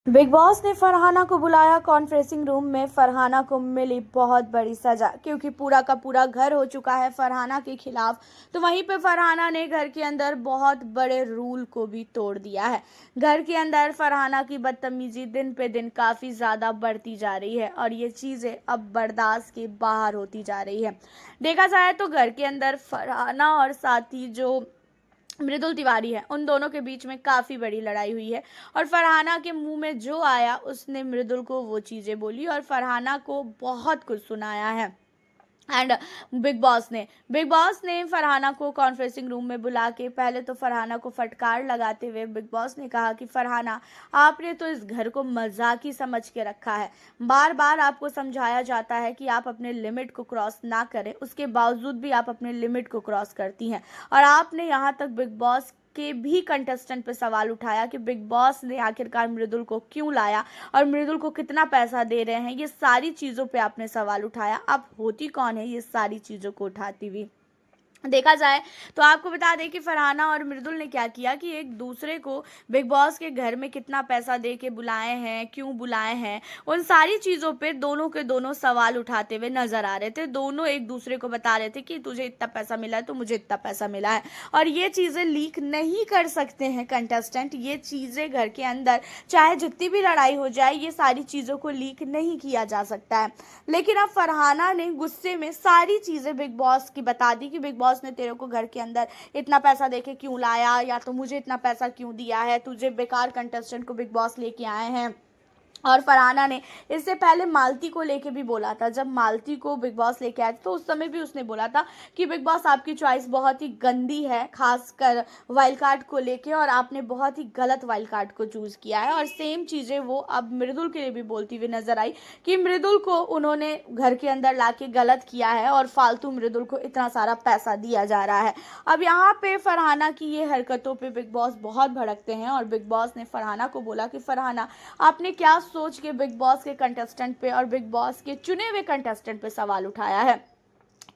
Big boss ने फरहाना को बुलाया कॉन्फ्रेंसिंग रूम में। फरहाना को मिली बहुत बड़ी सजा क्योंकि पूरा का पूरा घर हो चुका है फरहाना के खिलाफ। तो वहीं पे फरहाना ने घर के अंदर बहुत बड़े रूल को भी तोड़ दिया है। घर के अंदर फरहाना की बदतमीजी दिन पे दिन काफ़ी ज़्यादा बढ़ती जा रही है और ये चीज़ें अब बर्दाश्त के बाहर होती जा रही है। देखा जाए तो घर के अंदर फरहाना और साथ ही जो मृदुल तिवारी है, उन दोनों के बीच में काफ़ी बड़ी लड़ाई हुई है और फरहाना के मुंह में जो आया उसने मृदुल को वो चीज़ें बोली और फरहाना को बहुत कुछ सुनाया है। एंड बिग बॉस ने फरहाना को कॉन्फ्रेंसिंग रूम में बुला के पहले तो फरहाना को फटकार लगाते हुए बिग बॉस ने कहा कि फरहाना, आपने तो इस घर को मजाक ही समझ के रखा है। बार बार आपको समझाया जाता है कि आप अपने लिमिट को क्रॉस ना करें, उसके बावजूद भी आप अपने लिमिट को क्रॉस करती हैं। और आपने यहाँ तक बिग बॉस के भी कंटेस्टेंट पे सवाल उठाया कि बिग बॉस ने आखिरकार मृदुल को क्यों लाया और मृदुल को कितना पैसा दे रहे हैं। ये सारी चीज़ों पे आपने सवाल उठाया। आप होती कौन है ये सारी चीज़ों को उठाती हुई? देखा जाए तो आपको बता दें कि फरहाना और मृदुल ने क्या किया कि एक दूसरे को बिग बॉस के घर में कितना पैसा दे के बुलाए हैं, क्यों बुलाए हैं, उन सारी चीज़ों पे दोनों के दोनों सवाल उठाते हुए नजर आ रहे थे। दोनों एक दूसरे को बता रहे थे कि तुझे इतना पैसा मिला है तो मुझे इतना पैसा मिला है। और ये चीज़ें लीक नहीं कर सकते हैं कंटेस्टेंट। ये चीज़ें घर के अंदर चाहे जितनी भी लड़ाई हो जाए, ये सारी चीज़ों को लीक नहीं किया जा सकता है। लेकिन अब फरहाना ने गुस्से में सारी चीज़ें बिग बॉस की बता दी कि बिग बॉस ने तेरे को घर के अंदर इतना पैसा देके क्यों लाया, या तो मुझे इतना पैसा क्यों दिया है, तुझे बेकार कंटेस्टेंट को बिग बॉस लेके आए हैं। और फरहाना ने इससे पहले मालती को लेके भी बोला था। जब मालती को बिग बॉस लेके आए तो उस समय भी उसने बोला था कि बिग बॉस आपकी चॉइस बहुत ही गंदी है, खासकर वाइल्ड कार्ड को लेके, और आपने बहुत ही गलत वाइल्ड कार्ड को चूज किया है। और सेम चीज़ें वो अब मृदुल के लिए भी बोलती हुई नजर आई कि मृदुल को उन्होंने घर के अंदर लाके गलत किया है और फालतू मृदुल को इतना सारा पैसा दिया जा रहा है। अब यहाँ पे फरहाना की ये हरकतों पे बिग बॉस बहुत भड़कते हैं और बिग बॉस ने फरहाना को बोला कि फरहाना, आपने क्या सोच के बिग बॉस के कंटेस्टेंट पे और बिग बॉस के चुने हुए कंटेस्टेंट पे सवाल उठाया है?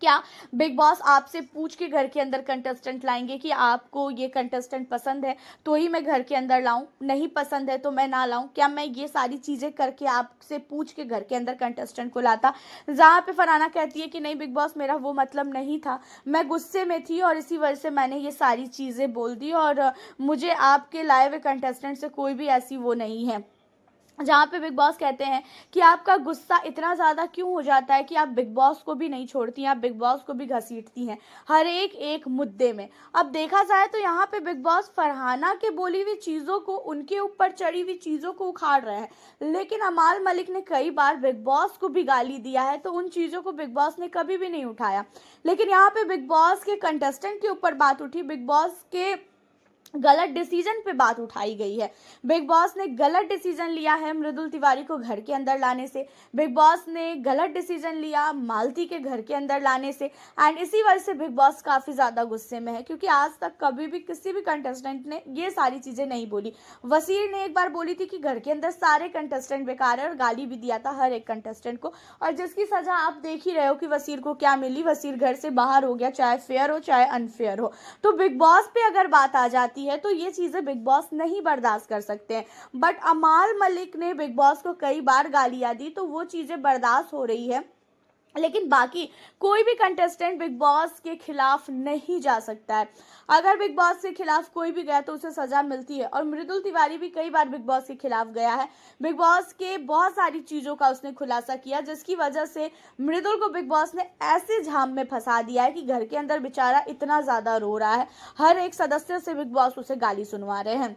क्या बिग बॉस आपसे पूछ के घर के अंदर कंटेस्टेंट लाएंगे कि आपको ये कंटेस्टेंट पसंद है तो ही मैं घर के अंदर लाऊं, नहीं पसंद है तो मैं ना लाऊं? क्या मैं ये सारी चीज़ें करके आपसे पूछ के घर के अंदर कंटेस्टेंट को लाता? जहाँ पे फरहाना कहती है कि नहीं बिग बॉस, मेरा वो मतलब नहीं था, मैं गुस्से में थी और इसी वजह से मैंने ये सारी चीज़ें बोल दी और मुझे आपके लाए हुए कंटेस्टेंट से कोई भी ऐसी वो नहीं है। जहाँ पे बिग बॉस कहते हैं कि आपका गुस्सा इतना ज़्यादा क्यों हो जाता है कि आप बिग बॉस को भी नहीं छोड़ती हैं, आप बिग बॉस को भी घसीटती हैं हर एक मुद्दे में। अब देखा जाए तो यहाँ पे बिग बॉस फरहाना के बोली हुई चीज़ों को, उनके ऊपर चढ़ी हुई चीज़ों को उखाड़ रहे हैं। लेकिन अमाल मलिक ने कई बार बिग बॉस को भी गाली दिया है तो उन चीज़ों को बिग बॉस ने कभी भी नहीं उठाया। लेकिन यहाँ पे बिग बॉस के कंटेस्टेंट के ऊपर बात उठी, बिग बॉस के गलत डिसीजन पे बात उठाई गई है। बिग बॉस ने गलत डिसीजन लिया है मृदुल तिवारी को घर के अंदर लाने से। बिग बॉस ने गलत डिसीजन लिया मालती के घर के अंदर लाने से। एंड इसी वजह से बिग बॉस काफ़ी ज़्यादा गुस्से में है क्योंकि आज तक कभी भी किसी भी कंटेस्टेंट ने ये सारी चीज़ें नहीं बोली। वसीर ने एक बार बोली थी कि घर के अंदर सारे कंटेस्टेंट बेकार है और गाली भी दिया था हर एक कंटेस्टेंट को, और जिसकी सज़ा आप देख ही रहे हो कि वसीर को क्या मिली। वसीर घर से बाहर हो गया, चाहे फेयर हो चाहे अनफेयर हो। तो बिग बॉस पे अगर बात आ जाती है तो ये चीजें बिग बॉस नहीं बर्दाश्त कर सकते हैं। बट अमाल मलिक ने बिग बॉस को कई बार गालियां दी तो वो चीजें बर्दाश्त हो रही है। लेकिन बाकी कोई भी कंटेस्टेंट बिग बॉस के खिलाफ नहीं जा सकता है। अगर बिग बॉस के खिलाफ कोई भी गया तो उसे सजा मिलती है और मृदुल तिवारी भी कई बार बिग बॉस के खिलाफ गया है। बिग बॉस के बहुत सारी चीज़ों का उसने खुलासा किया जिसकी वजह से मृदुल को बिग बॉस ने ऐसे झाम में फंसा दिया है कि घर के अंदर बेचारा इतना ज़्यादा रो रहा है। हर एक सदस्य से बिग बॉस उसे गाली सुनवा रहे हैं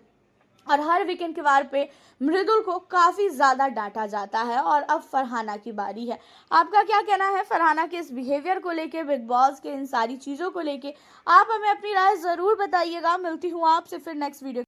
और हर वीकेंड के वार पे मृदुल को काफ़ी ज़्यादा डांटा जाता है। और अब फरहाना की बारी है। आपका क्या कहना है फरहाना के इस बिहेवियर को लेके, बिग बॉस के इन सारी चीज़ों को लेके? आप हमें अपनी राय ज़रूर बताइएगा। मिलती हूँ आपसे फिर नेक्स्ट वीडियो।